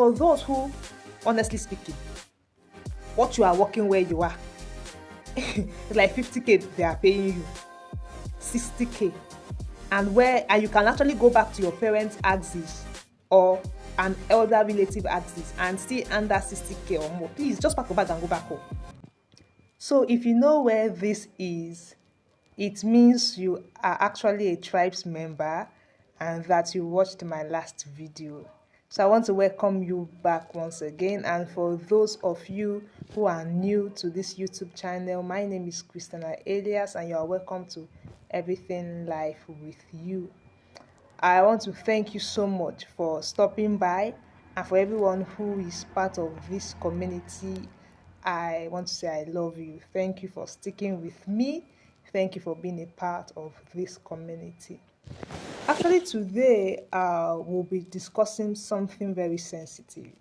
for those who, honestly speaking, what you are working where you are, like 50K they are paying you, 60K, and you can actually go back to your parents' axis or an elder relative axis and still under 60K or more. Please just pack your bag and go back home. So if you know where this is, it means you are actually a tribes member and that you watched my last video. So I want to welcome you back once again. And for those of you who are new to this YouTube channel, my name is Christina Elias and you are welcome to Everything Life with You. I want to thank you so much for stopping by, and for everyone who is part of this community, I want to say I love you. Thank you for sticking with me. Thank you for being a part of this community. Actually, today we'll be discussing something very sensitive: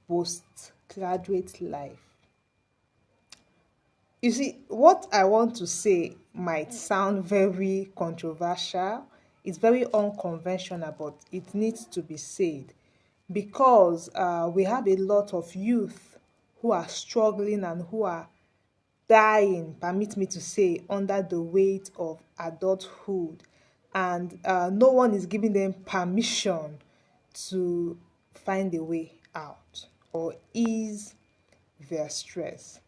postgraduate life. You see, what I want to say might sound very controversial. It's very unconventional, but it needs to be said because we have a lot of youth who are struggling and who are dying, permit me to say, under the weight of adulthood. And no one is giving them permission to find a way out or ease their stress.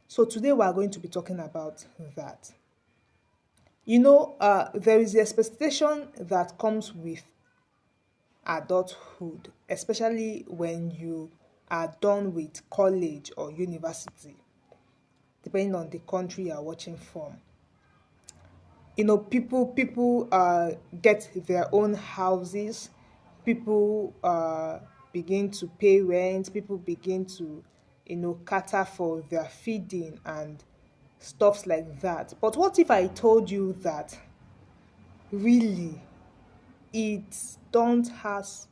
So today we are going to be talking about that. There is the expectation that comes with adulthood, especially when you are done with college or university, depending on the country you are watching from. People get their own houses. People begin to pay rent. People begin to cater for their feeding and stuffs like that. But what if I told you that really it don't has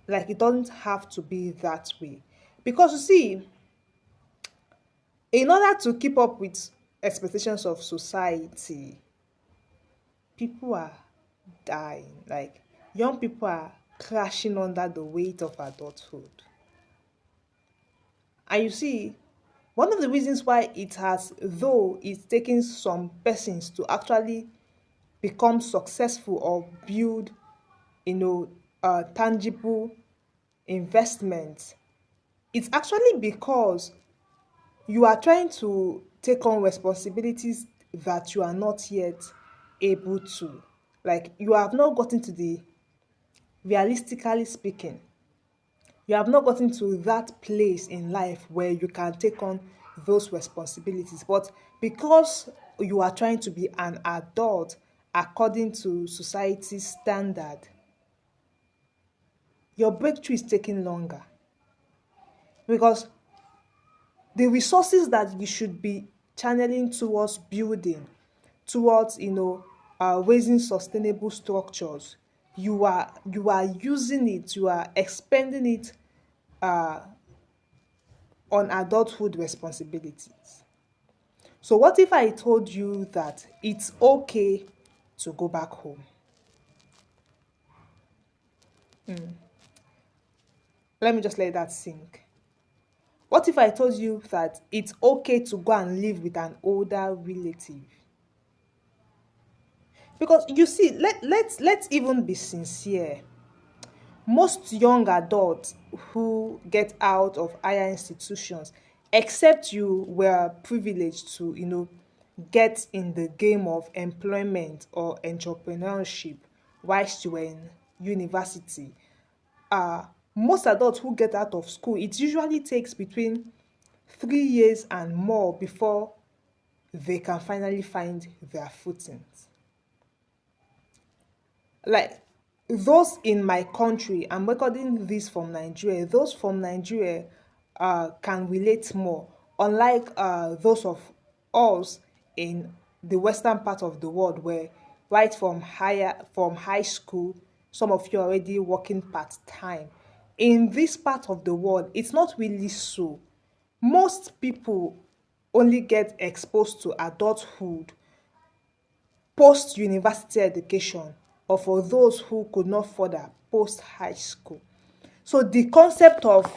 it doesn't have to be that way? Because you see, in order to keep up with expectations of society, people are dying. Like, young people are crashing under the weight of adulthood. And you see, one of the reasons why it has, though it's taking some persons to actually become successful or build, tangible investments, it's actually because you are trying to take on responsibilities that you are not yet able to. Like, you have not gotten to the, realistically speaking, you have not gotten to that place in life where you can take on those responsibilities. But because you are trying to be an adult according to society's standard, your breakthrough is taking longer. Because the resources that you should be channeling towards building, towards raising sustainable structures, you are using it, you are expending it uh, on adulthood responsibilities. So what if I told you that it's okay to go back home? Let me just let that sink. What if I told you that it's okay to go and live with an older relative? Because you see, let's even be sincere. Most young adults who get out of higher institutions, except you were privileged to, get in the game of employment or entrepreneurship whilst you were in university, most adults who get out of school, it usually takes between 3 years and more before they can finally find their footings. Like, those in my country, I'm recording this from Nigeria, those from Nigeria can relate more, unlike those of us in the western part of the world, where right from high school, some of you are already working part-time. In this part of the world, it's not really so. Most people only get exposed to adulthood post university education, or for those who could not further post high school. So the concept of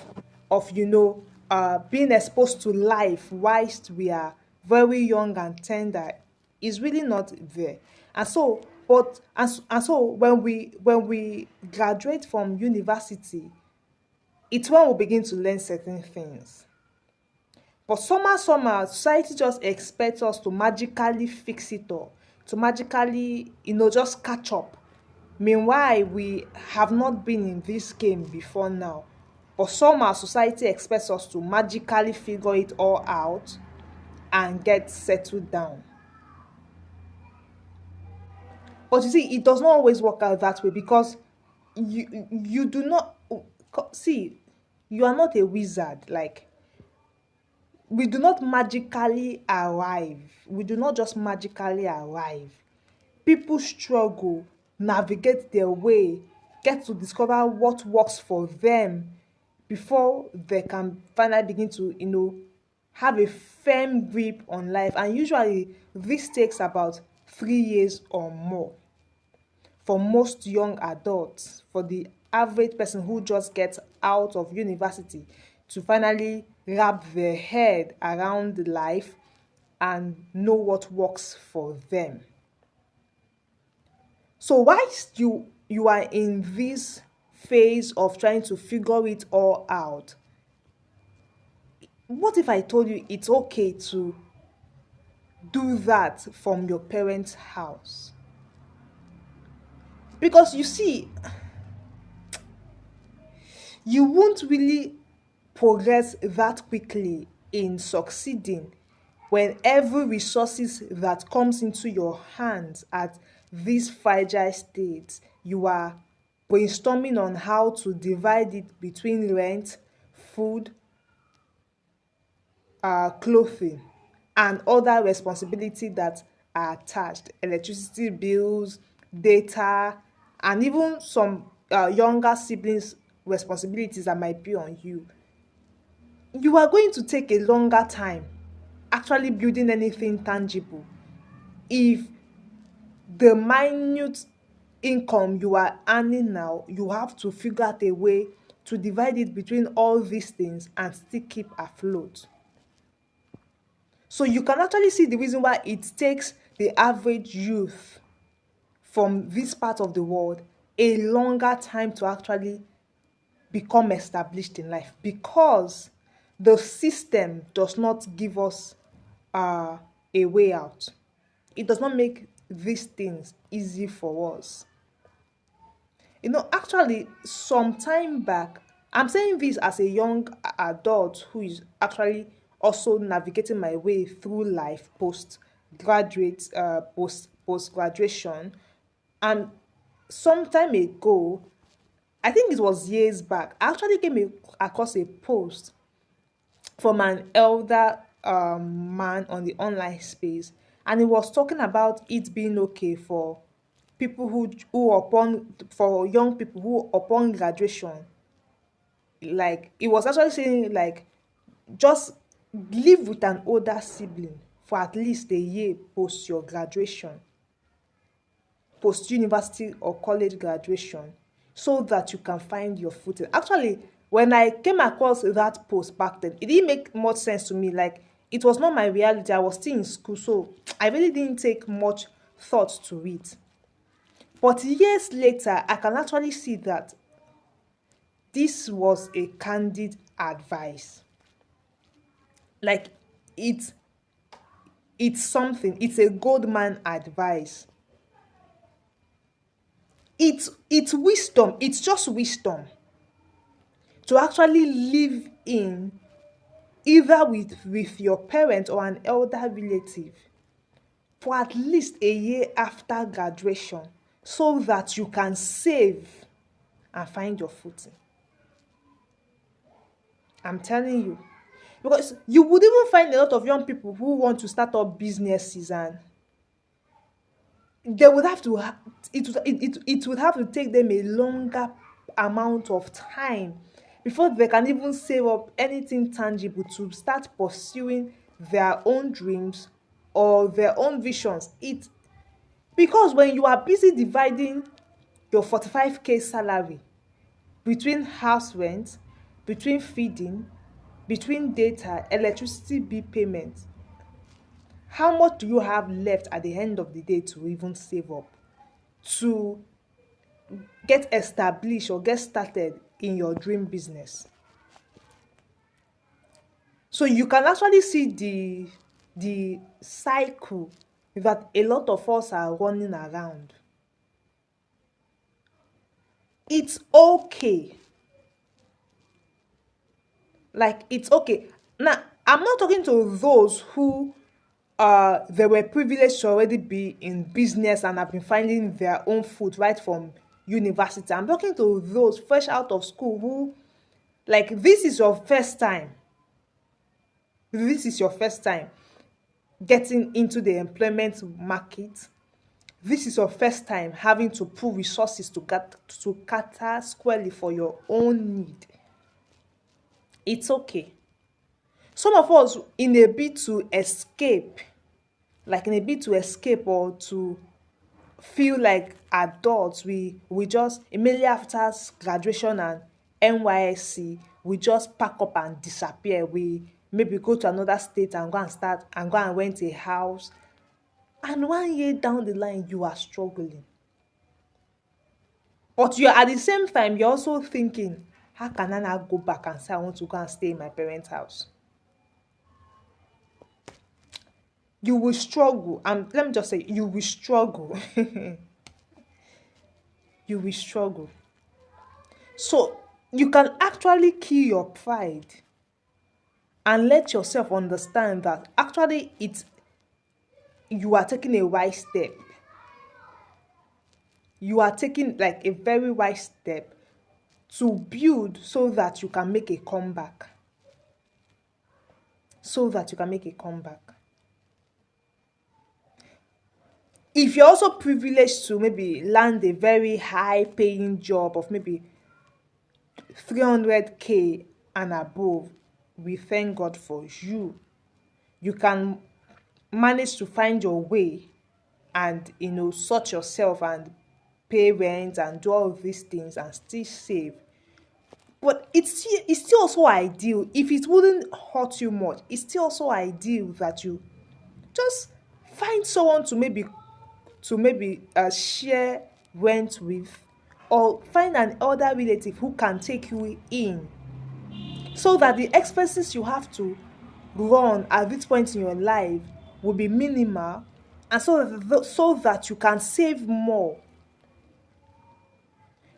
being exposed to life whilst we are very young and tender is really not there. And so, and so when we graduate from university, it's when we begin to learn certain things. But somehow, society just expects us to magically fix it all, to magically, just catch up. Meanwhile, we have not been in this game before now. But somehow, society expects us to magically figure it all out and get settled down. But you see, it does not always work out that way because you do not see, you are not a wizard. Like, we do not magically arrive. We do not just magically arrive. People struggle, navigate their way, get to discover what works for them before they can finally begin to, have a firm grip on life. And usually, this takes about 3 years or more for most young adults, for the average person who just gets out of university to finally wrap their head around life and know what works for them. So whilst you are in this phase of trying to figure it all out, what if I told you it's okay to do that from your parents' house? Because you see, you won't really progress that quickly in succeeding when every resources that comes into your hands at this fragile state, you are brainstorming on how to divide it between rent, food, clothing, and other responsibility that are attached, electricity bills, data, and even some younger siblings responsibilities that might be on you. You are going to take a longer time actually building anything tangible if the minute income you are earning now, you have to figure out a way to divide it between all these things and still keep afloat. So you can actually see the reason why it takes the average youth from this part of the world a longer time to actually become established in life, because the system does not give us a way out. It does not make these things easy for us. Actually, some time back, I'm saying this as a young adult who is actually also navigating my way through life post graduation, and some time ago, I think it was years back, I actually across a post from an elder man on the online space, and he was talking about it being okay for people who upon for young people who upon graduation, like he was actually saying, like, just live with an older sibling for at least a year post your graduation, post university or college graduation, so that you can find your footing. Actually, when I came across that post back then, it didn't make much sense to me. Like, it was not my reality. I was still in school, so I really didn't take much thought to it. But years later, I can actually see that this was a candid advice. Like, it's it's a Goldman advice. It's wisdom. It's just wisdom to actually live in, either with your parent or an elder relative, for at least a year after graduation, so that you can save and find your footing. I'm telling you. Because you would even find a lot of young people who want to start up businesses, and they would have to it would have to take them a longer amount of time before they can even save up anything tangible to start pursuing their own dreams or their own visions. Because when you are busy dividing your 45K salary between house rent, between feeding, between data, electricity bill payment, how much do you have left at the end of the day to even save up to get established or get started in your dream business? So you can actually see the cycle that a lot of us are running around. It's okay. Like, it's okay. Now, I'm not talking to those who they were privileged to already be in business and have been finding their own food right from university. I'm talking to those fresh out of school who, like, this is your first time. This is your first time getting into the employment market. This is your first time having to pull resources to cater squarely for your own need. It's okay. Some of us, in a bid to escape, like in a bid to escape or to feel like adults, we just immediately after graduation and NYSC, we just pack up and disappear. We maybe go to another state and go and rent a house. And 1 year down the line, you are struggling. But you're at the same time, you're also thinking, how can I now go back and say I want to go and stay in my parents' house? You will struggle. And let me just say, you will struggle. You will struggle. So you can actually kill your pride and let yourself understand that actually you are taking a wise step. You are taking like a very wise step to build so that you can make a comeback. So that you can make a comeback. If you're also privileged to maybe land a very high paying job of maybe 300K and above, we thank God for you. You can manage to find your way and sort yourself and pay rent and do all of these things and still save. But it's still also ideal. If it wouldn't hurt you much, it's still also ideal that you just find someone to maybe share rent with, or find an elder relative who can take you in, so that the expenses you have to run at this point in your life will be minimal, and so that you can save more.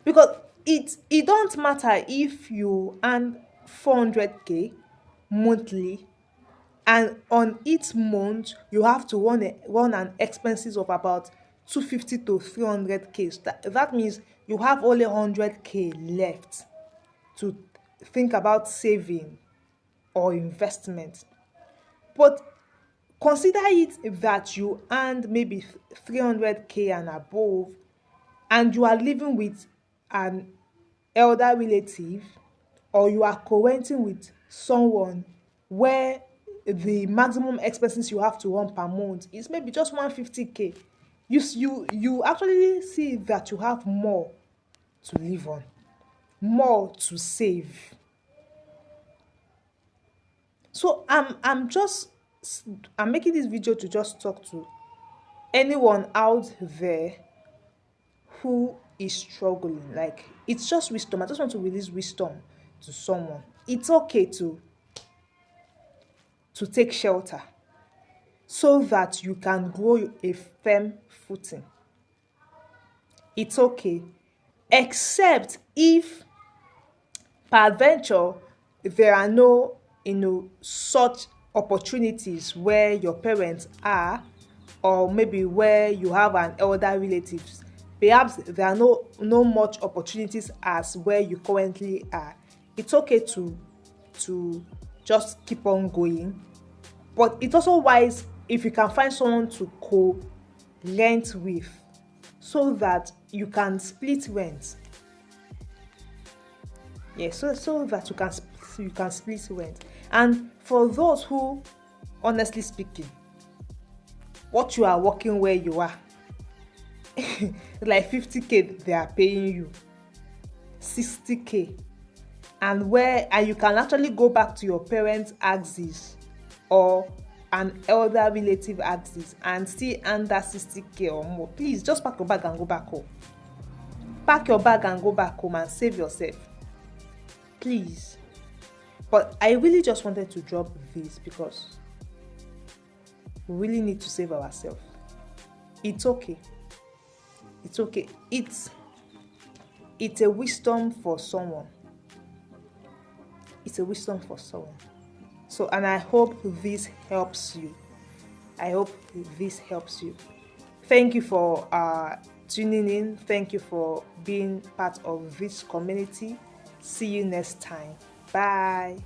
Because it don't matter if you earn 400K monthly and on each month you have to run an expenses of about 250 to 300K. So that means you have only 100K left to think about saving or investment. But consider it that you earned maybe 300K and above, and you are living with an elder relative, or you are co-renting with someone where the maximum expenses you have to run per month is maybe just 150K. You actually see that you have more to live on, more to save. So I'm making this video to just talk to anyone out there who is struggling. Like, it's just wisdom. I just want to release wisdom to someone. It's okay to take shelter so that you can grow a firm footing. It's okay, except if peradventure there are no such opportunities where your parents are, or maybe where you have an elder relatives. Perhaps there are no much opportunities as where you currently are. It's okay to just keep on going, but it's also wise if you can find someone to co-rent with, so that you can split rent. Yes, so that you can split rent. And for those who, honestly speaking, what you are working where you are, like 50K they are paying you, 60k, and you can actually go back to your parents' axis or an elder relative axis and still earn that 60k or more. Please just pack your bag and go back home. Pack your bag and go back home and save yourself, please. But I really just wanted to drop this because we really need to save ourselves. It's okay. It's okay. It's a wisdom for someone. It's a wisdom for someone. So, and I hope this helps you. I hope this helps you. Thank you for tuning in. Thank you for being part of this community. See you next time. Bye.